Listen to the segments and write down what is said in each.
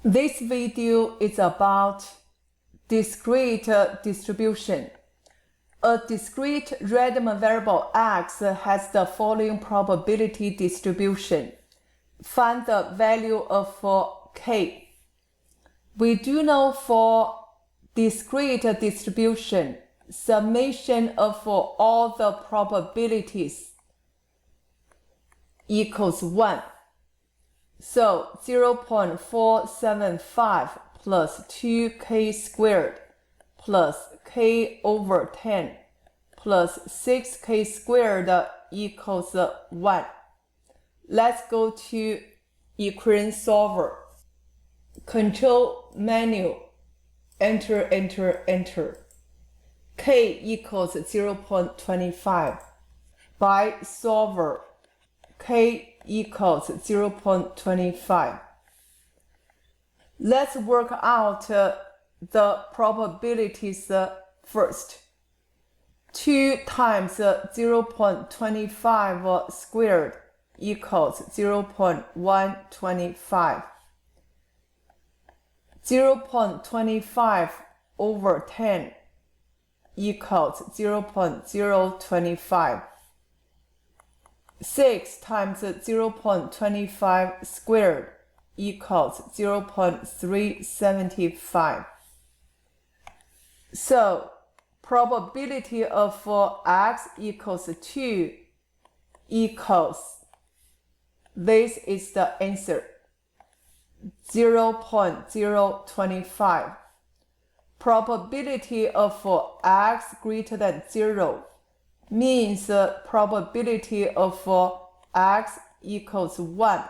This video is about discrete distribution. A discrete random variable x has the following probability distribution. Find the value of k. We do know for discrete distribution, summation of all the probabilities equals 1. So 0.475 plus 2k squared plus k over 10 plus 6k squared equals 1. Let's go to equation solver. Control menu, enter, enter, enter. K equals 0.25. By solver, k equals 0.25. Let's work out the probabilities first. 2 times 0.25 squared equals 0.125. 0.25 over 10 equals 0.025. 6 times 0.25 squared equals 0.375. So, probability of x equals 2 equals, this is the answer, 0.025. Probability of x greater than 0 means probability of x equals 1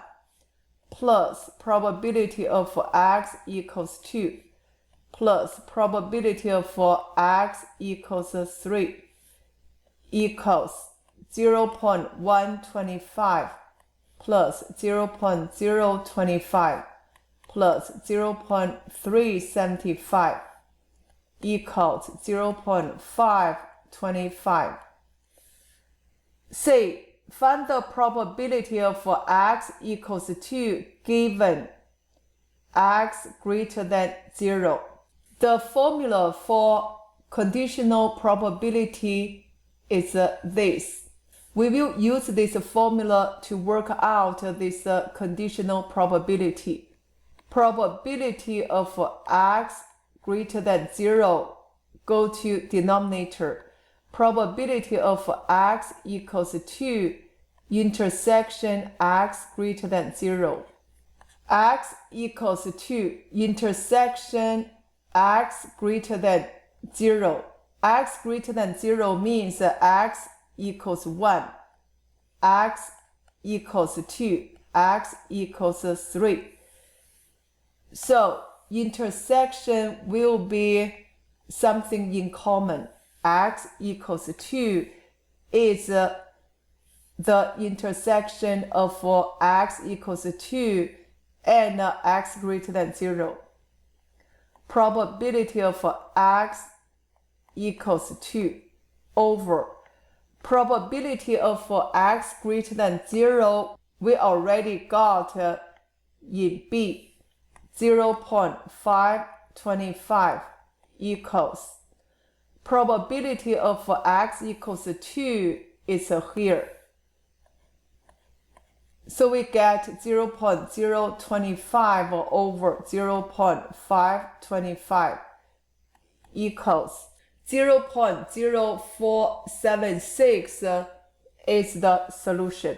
plus probability of x equals 2 plus probability of x equals 3 equals 0.125 plus 0.025 plus 0.375 equals 0.525. Say, find the probability of x equals 2 given x greater than 0. The formula for conditional probability is this. We will use this formula to work out this conditional probability. Probability of x greater than 0 go to denominator. Probability of x equals 2 intersection x greater than 0. X equals 2 intersection x greater than 0. X greater than 0 means x equals 1, x equals 2, x equals 3. So intersection will be something in common. X equals 2 is the intersection of x equals 2 and x greater than 0. Probability of x equals 2 over probability of x greater than 0 we already got in B, 0.525 equals probability of x equals 2 is here. So we get 0.025 over 0.525 equals 0.0476 is the solution.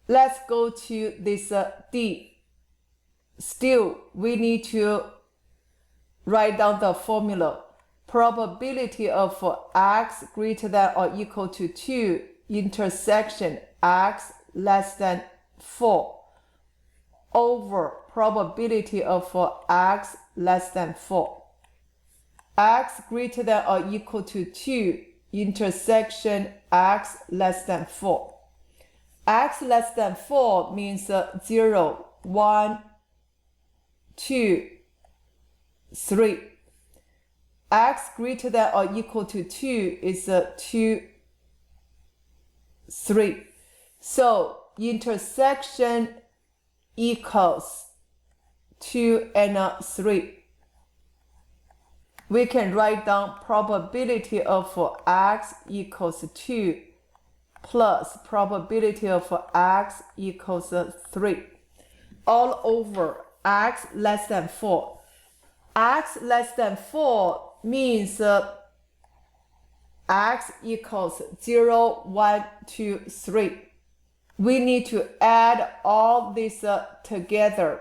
Let's go to this D. Still, we need to write down the formula. Probability of x greater than or equal to 2 intersection x less than 4 over probability of x less than 4. X greater than or equal to 2 intersection x less than 4. X less than 4 means 0, 1, 2, 3. X greater than or equal to 2 is 2, 3. So intersection equals 2, and 3. We can write down probability of x equals 2 plus probability of x equals 3 all over x less than 4. X less than 4 means x equals 0, 1, 2, 3. We need to add all this together,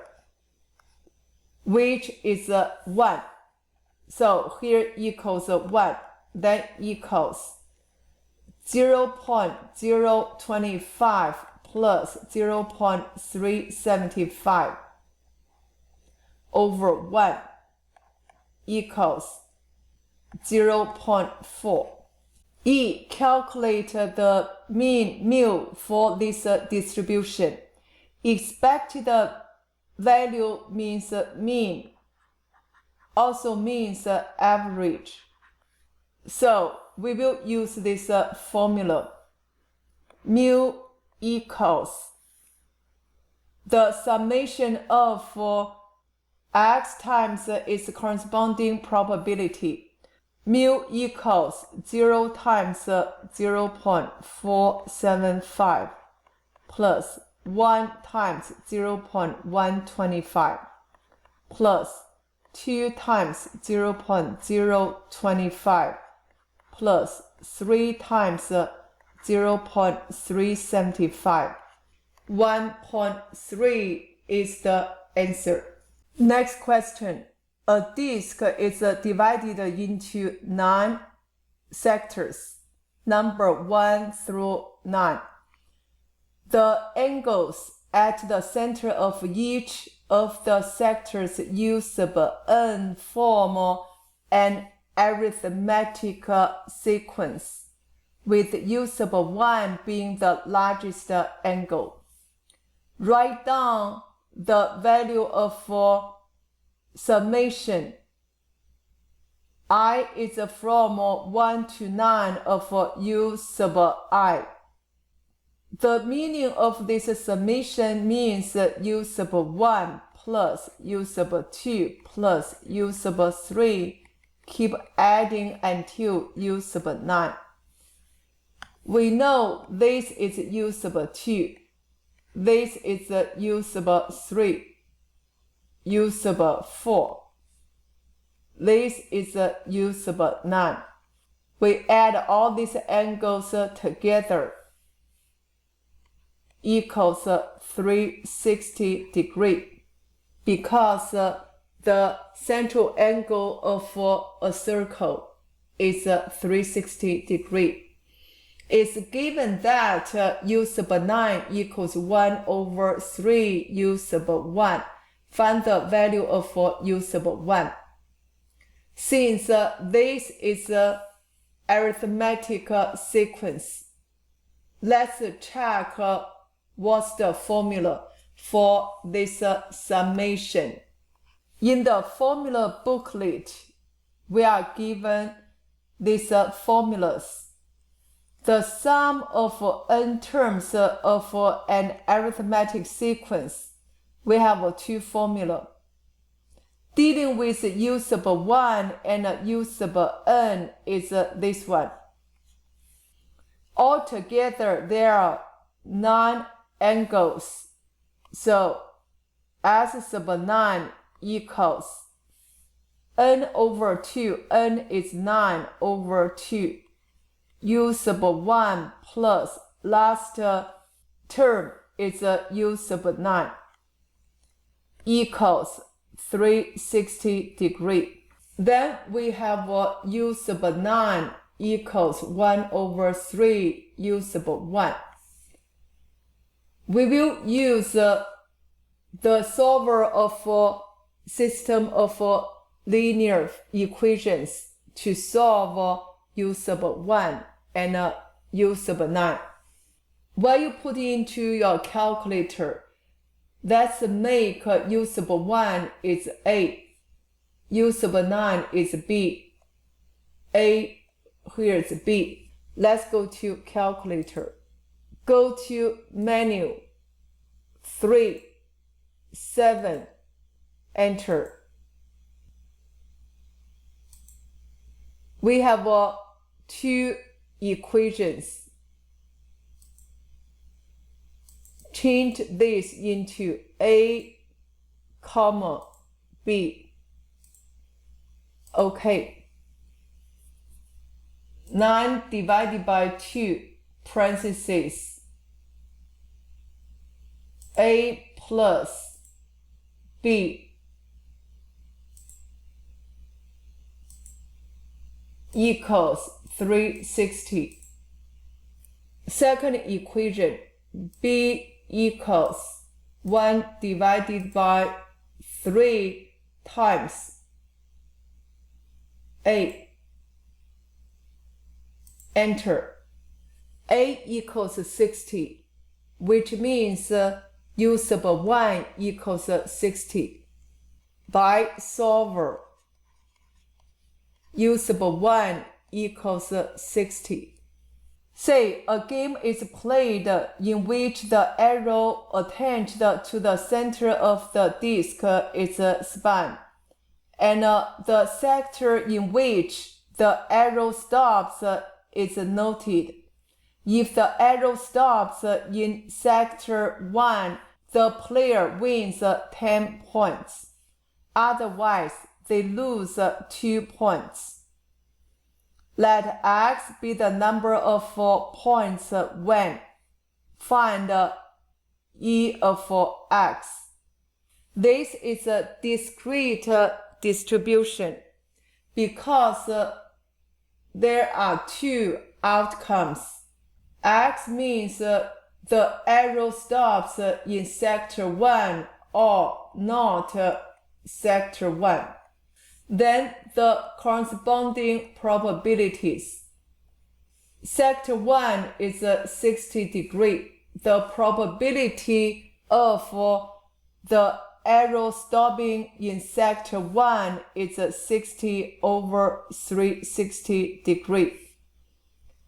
which is 1. So here equals 1, then equals 0.025 plus 0.375 over 1 equals 0.4. E. Calculate the mean mu for this distribution. Expected value means mean, also means average. So we will use this formula. Mu equals the summation of x times its corresponding probability. Mu equals 0 times 0.475 plus 1 times 0.125 plus 2 times 0.025 plus 3 times 0.375. 1.3 is the answer. Next question. A disk is divided into 9 sectors, number 1 through 9. The angles at the center of each of the sectors U sub n form an arithmetic sequence, with U sub 1 being the largest angle. Write down the value of summation. I is from 1 to 9 of U sub I. The meaning of this summation means U sub 1 plus U sub 2 plus U sub 3 keep adding until U sub 9. We know this is U sub 2. This is U sub 3. U sub 4. This is U sub 9. We add all these angles together equals 360 degree, because the central angle of a circle is 360 degree. It's given that U sub 9 equals 1 over 3 U sub 1. Find the value of U sub 1. Since this is an arithmetic sequence, let's check what's the formula for this summation. In the formula booklet, we are given these formulas. The sum of n terms of an arithmetic sequence, we have 2 formulas. Dealing with U sub 1 and U sub n is this one. Altogether, there are 9 angles. So S sub 9 equals n over 2. N is 9 over 2. U sub 1 plus last term is U sub 9 equals 360 degree. Then we have U sub 9 equals 1 over 3 U sub 1. We will use the solver of system of linear equations to solve U sub 1 and U sub 9. When you put into your calculator, let's make U sub 1 is A, U sub 9 is B, A, here is B. Let's go to calculator. Go to menu, 3, 7, enter. We have two equations. Change this into A, comma, B. Okay. 9 divided by 2, parentheses, A plus B equals 360. Second equation, B equals 1 divided by 3 times A. Enter. A equals 60, which means U sub 1 equals 60. By solver, U sub 1 equals 60. Say a game is played in which the arrow attached to the center of the disk is spun, and the sector in which the arrow stops is noted. If the arrow stops in sector 1, the player wins 10 points. Otherwise, they lose 2 points. Let x be the number of points when. Find E of x. This is a discrete distribution because there are two outcomes. X means the arrow stops in sector 1 or not sector 1. Then the corresponding probabilities. Sector 1 is 60 degrees. The probability of the arrow stopping in sector 1 is 60 over 360 degrees.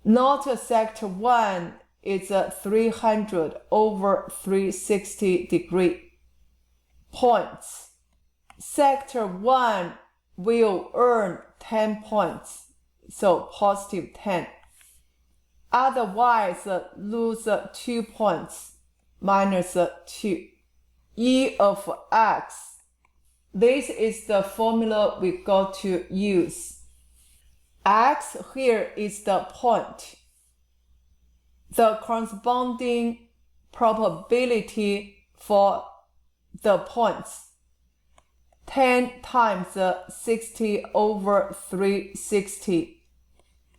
Not sector 1 is 300 over 360 degrees. Points. Sector 1 will earn 10 points, so positive 10. Otherwise, lose 2 points, minus 2. E of x. This is the formula we got to use. X here is the point. The corresponding probability for the points. 10 times 60 over 360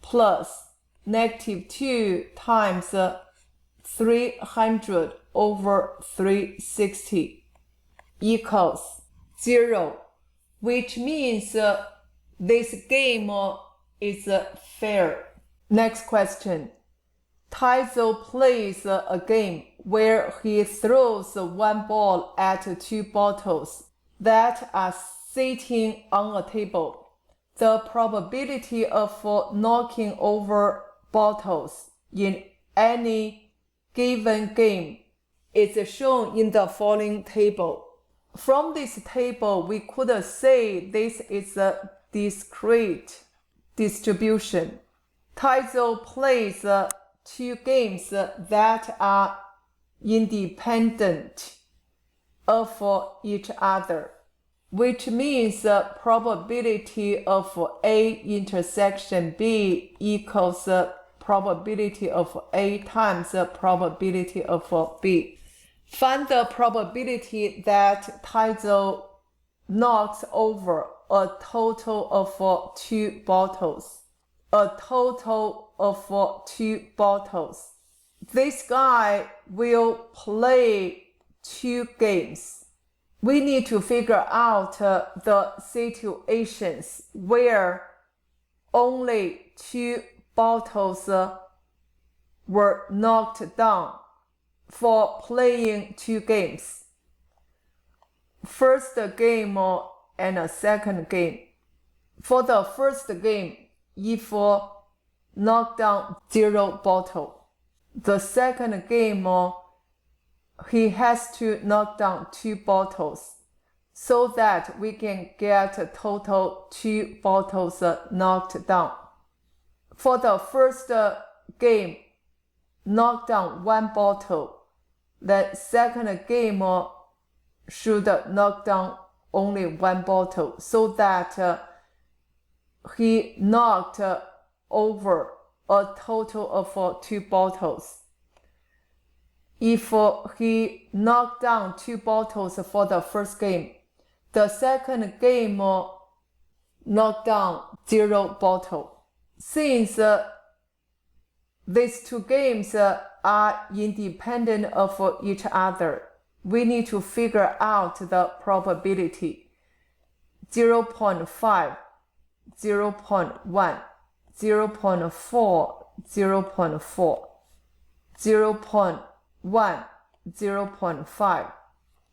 plus negative 2 times 300 over 360 equals 0, which means this game is fair. Next question. Taizo plays a game where he throws one ball at two bottles that are sitting on a table. The probability of knocking over bottles in any given game is shown in the following table. From this table, we could say this is a discrete distribution. Taizo plays two games that are independent of each other, which means probability of A intersection B equals probability of A times probability of B. Find the probability that Taizo knocks over a total of 2 bottles. A total of 2 bottles. This guy will play 2 games. We need to figure out the situations where only 2 bottles were knocked down for playing 2 games. First game and a second game. For the first game, if knock down 0 bottle. The second game, he has to knock down 2 bottles. so that we can get a total 2 bottles knocked down. For the first game, knock down 1 bottle. The second game should knock down only 1 bottle, so that he knocked over a total of 2 bottles. If he knocked down 2 bottles for the first game, the second game knocked down 0 bottle. Since these 2 games are independent of each other, we need to figure out the probability. 0.5, 0.1, 0.4, 0.4, 0.1, 0.5.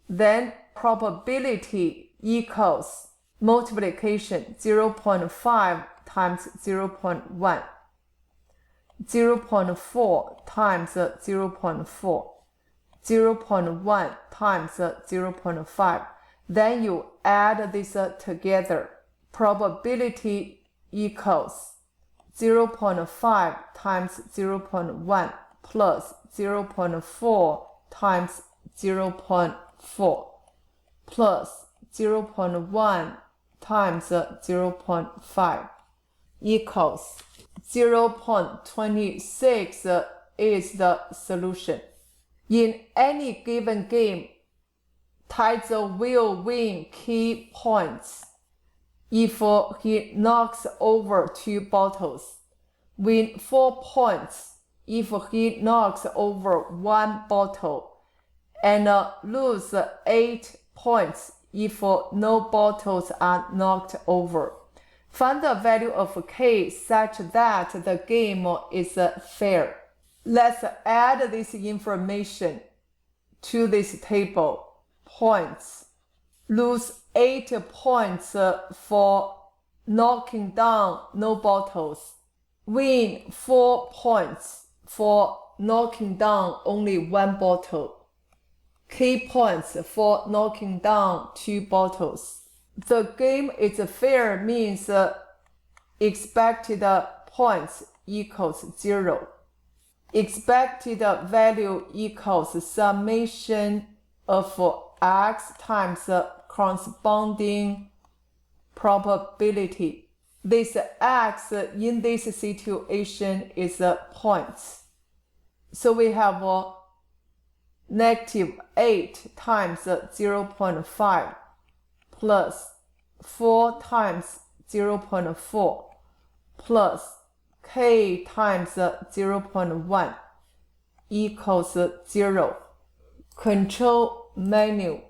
Then probability equals multiplication 0.5 times 0.1, 0.4 times 0.4, 0.1 times 0.5. Then you add this together. Probability equals 0.5 times 0.1 plus 0.4 times 0.4 plus 0.1 times 0.5 equals 0.26 is the solution. In any given game, Taizo will win key points if he knocks over 2 bottles, win 4 points if he knocks over 1 bottle, and lose 8 points if no bottles are knocked over. Find the value of k such that the game is fair. Let's add this information to this table. Points. Lose 8 points for knocking down no bottles. Win 4 points for knocking down only 1 bottle. Key points for knocking down 2 bottles. The game is fair means expected points equals 0. Expected value equals summation of x times corresponding probability. This x in this situation is points. So we have negative 8 times 0.5 plus 4 times 0.4 plus k times 0.1 equals 0. Control menu,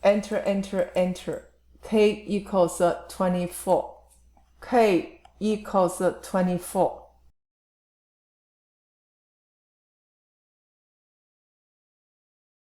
enter, enter, enter. K equals 24. K equals 24.